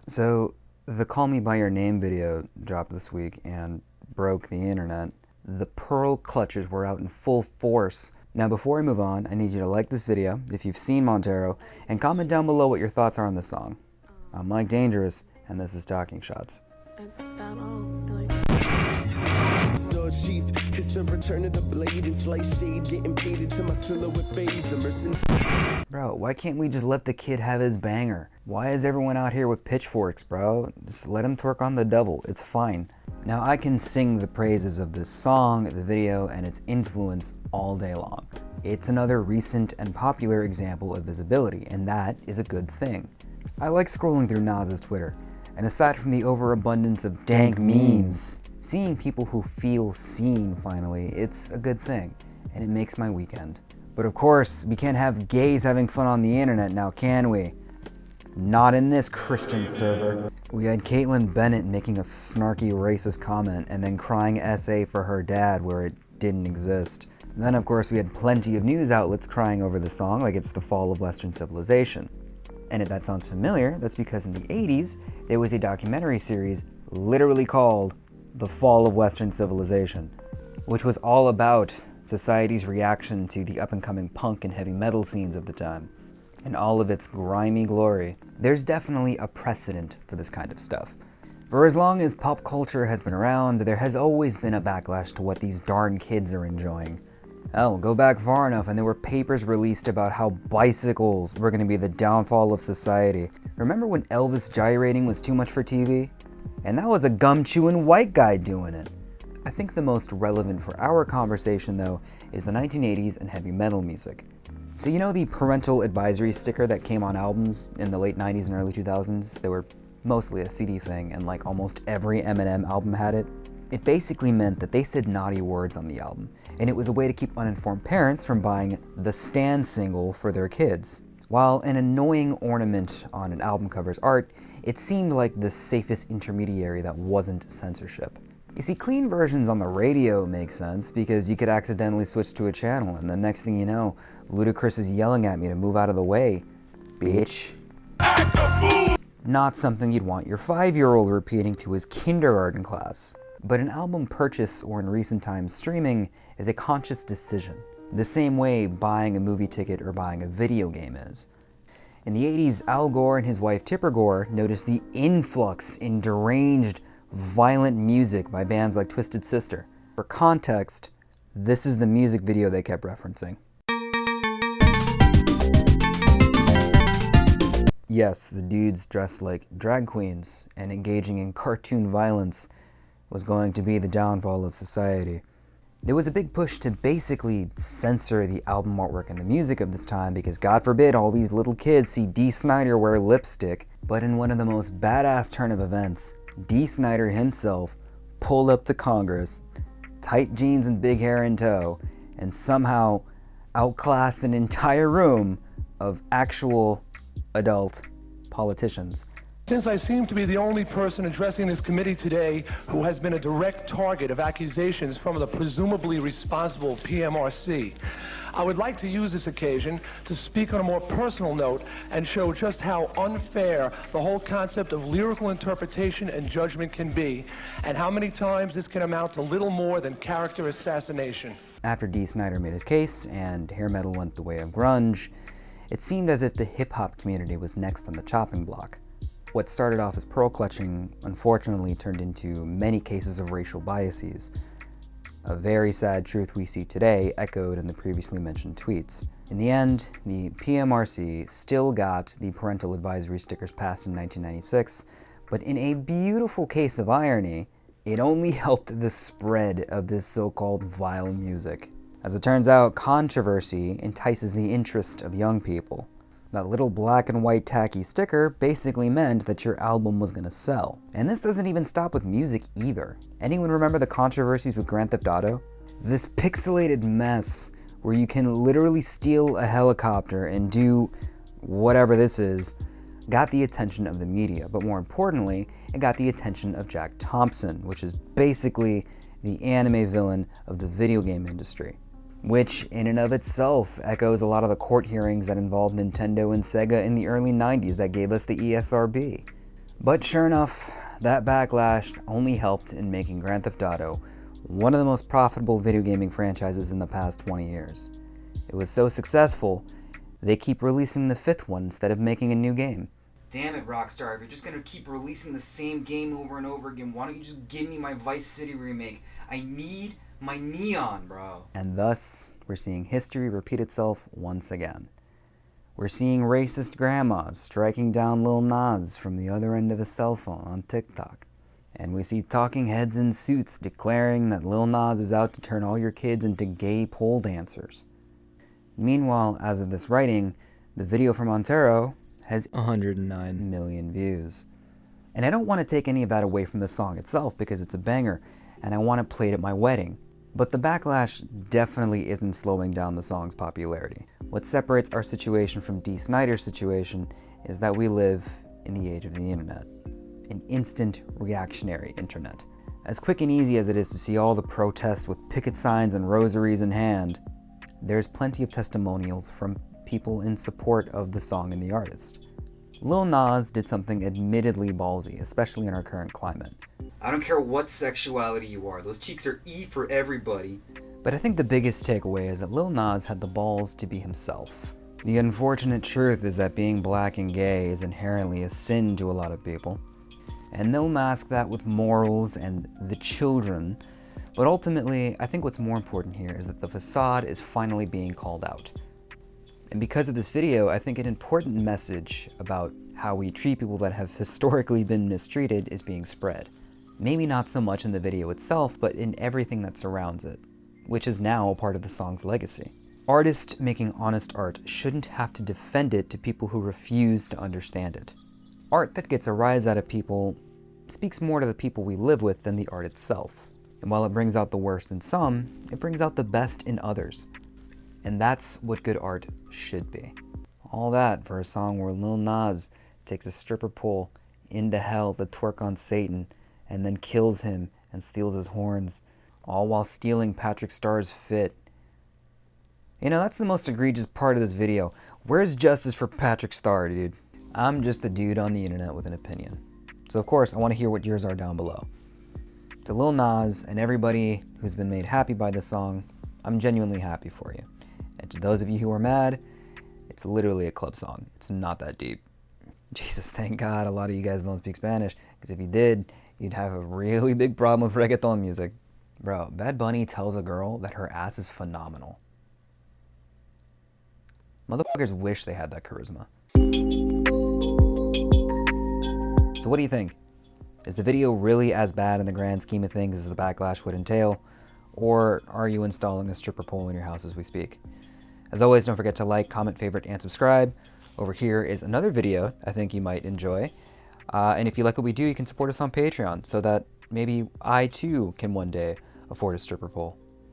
So, the Call Me By Your Name video dropped this week and broke the internet. The pearl clutches were out in full force. Now, before I move on, I need you to like this video if you've seen Montero, and comment down below what your thoughts are on the song. I'm Mike Dangerous, and this is Talking Shots. That's about all. I like Chief, his return of the blade and slice shade, getting paid into my silhouette fades. Bro, why can't we just let the kid have his banger? Why is everyone out here with pitchforks, bro? Just let him twerk on the devil, it's fine. Now, I can sing the praises of this song, the video, and its influence all day long. It's another recent and popular example of visibility, and that is a good thing. I like scrolling through Nas's Twitter, and aside from the overabundance of dank memes, seeing people who feel seen finally, it's a good thing, and it makes my weekend. But of course, we can't have gays having fun on the internet now, can we? Not in this Christian server. We had Caitlyn Bennett making a snarky racist comment and then crying SA for her dad where it didn't exist. And then of course we had plenty of news outlets crying over the song like it's the fall of Western civilization. And if that sounds familiar, that's because in the 80s, there was a documentary series literally called The Fall of Western Civilization, which was all about society's reaction to the up-and-coming punk and heavy metal scenes of the time, in all of its grimy glory. There's definitely a precedent for this kind of stuff. For as long as pop culture has been around, there has always been a backlash to what these darn kids are enjoying. Hell, go back far enough and there were papers released about how bicycles were going to be the downfall of society. Remember when Elvis gyrating was too much for TV? And that was a gum-chewing white guy doing it. I think the most relevant for our conversation, though, is the 1980s and heavy metal music. So you know the parental advisory sticker that came on albums in the late 90s and early 2000s? They were mostly a CD thing, and like almost every Eminem album had it. It basically meant that they said naughty words on the album, and it was a way to keep uninformed parents from buying the Stan single for their kids. While an annoying ornament on an album cover's art, it seemed like the safest intermediary that wasn't censorship. You see, clean versions on the radio make sense because you could accidentally switch to a channel and the next thing you know, Ludacris is yelling at me to move out of the way. Bitch. Not something you'd want your 5-year-old repeating to his kindergarten class. But an album purchase or in recent times streaming is a conscious decision, the same way buying a movie ticket or buying a video game is. In the 80s, Al Gore and his wife Tipper Gore noticed the influx in deranged, violent music by bands like Twisted Sister. For context, this is the music video they kept referencing. Yes, the dudes dressed like drag queens and engaging in cartoon violence was going to be the downfall of society. There was a big push to basically censor the album artwork and the music of this time because God forbid all these little kids see Dee Snider wear lipstick, but in one of the most badass turn of events, Dee Snider himself pulled up to Congress, tight jeans and big hair in tow, and somehow outclassed an entire room of actual adult politicians. Since I seem to be the only person addressing this committee today who has been a direct target of accusations from the presumably responsible PMRC, I would like to use this occasion to speak on a more personal note and show just how unfair the whole concept of lyrical interpretation and judgment can be, and how many times this can amount to little more than character assassination. After Dee Snider made his case and hair metal went the way of grunge, it seemed as if the hip-hop community was next on the chopping block. What started off as pearl clutching unfortunately turned into many cases of racial biases. A very sad truth we see today echoed in the previously mentioned tweets. In the end, the PMRC still got the parental advisory stickers passed in 1996, but in a beautiful case of irony, it only helped the spread of this so-called vile music. As it turns out, controversy entices the interest of young people. That little black and white tacky sticker basically meant that your album was gonna sell. And this doesn't even stop with music either. Anyone remember the controversies with Grand Theft Auto? This pixelated mess where you can literally steal a helicopter and do whatever this is got the attention of the media, but more importantly, it got the attention of Jack Thompson, which is basically the anime villain of the video game industry, which in and of itself echoes a lot of the court hearings that involved Nintendo and Sega in the early 90s that gave us the ESRB. But sure enough, that backlash only helped in making Grand Theft Auto one of the most profitable video gaming franchises in the past 20 years. It was so successful, they keep releasing the 5th one instead of making a new game. Damn it, Rockstar, if you're just gonna keep releasing the same game over and over again, why don't you just give me my Vice City remake? I need my Neon, bro. And thus, we're seeing history repeat itself once again. We're seeing racist grandmas striking down Lil Nas from the other end of a cell phone on TikTok. And we see talking heads in suits declaring that Lil Nas is out to turn all your kids into gay pole dancers. Meanwhile, as of this writing, the video from Montero has 109 million views. And I don't want to take any of that away from the song itself because it's a banger, and I want it played at my wedding. But the backlash definitely isn't slowing down the song's popularity. What separates our situation from Dee Snider's situation is that we live in the age of the internet. An instant reactionary internet. As quick and easy as it is to see all the protests with picket signs and rosaries in hand, there's plenty of testimonials from people in support of the song and the artist. Lil Nas did something admittedly ballsy, especially in our current climate. I don't care what sexuality you are, those cheeks are E for everybody. But I think the biggest takeaway is that Lil Nas had the balls to be himself. The unfortunate truth is that being black and gay is inherently a sin to a lot of people. And they'll mask that with morals and the children. But ultimately, I think what's more important here is that the facade is finally being called out. And because of this video, I think an important message about how we treat people that have historically been mistreated is being spread. Maybe not so much in the video itself, but in everything that surrounds it, which is now a part of the song's legacy. Artists making honest art shouldn't have to defend it to people who refuse to understand it. Art that gets a rise out of people speaks more to the people we live with than the art itself. And while it brings out the worst in some, it brings out the best in others. And that's what good art should be. All that for a song where Lil Nas takes a stripper pole into hell to twerk on Satan and then kills him and steals his horns, all while stealing Patrick Starr's fit. You know, that's the most egregious part of this video. Where's justice for Patrick Starr, dude? I'm just a dude on the internet with an opinion. So of course, I want to hear what yours are down below. To Lil Nas and everybody who's been made happy by this song, I'm genuinely happy for you. And to those of you who are mad, it's literally a club song. It's not that deep. Jesus, thank God a lot of you guys don't speak Spanish, because if you did, you'd have a really big problem with reggaeton music. Bro, Bad Bunny tells a girl that her ass is phenomenal. Motherfuckers wish they had that charisma. So what do you think? Is the video really as bad in the grand scheme of things as the backlash would entail? Or are you installing a stripper pole in your house as we speak? As always, don't forget to like, comment, favorite, and subscribe. Over here is another video I think you might enjoy. And if you like what we do, you can support us on Patreon so that maybe I too can one day afford a stripper pole.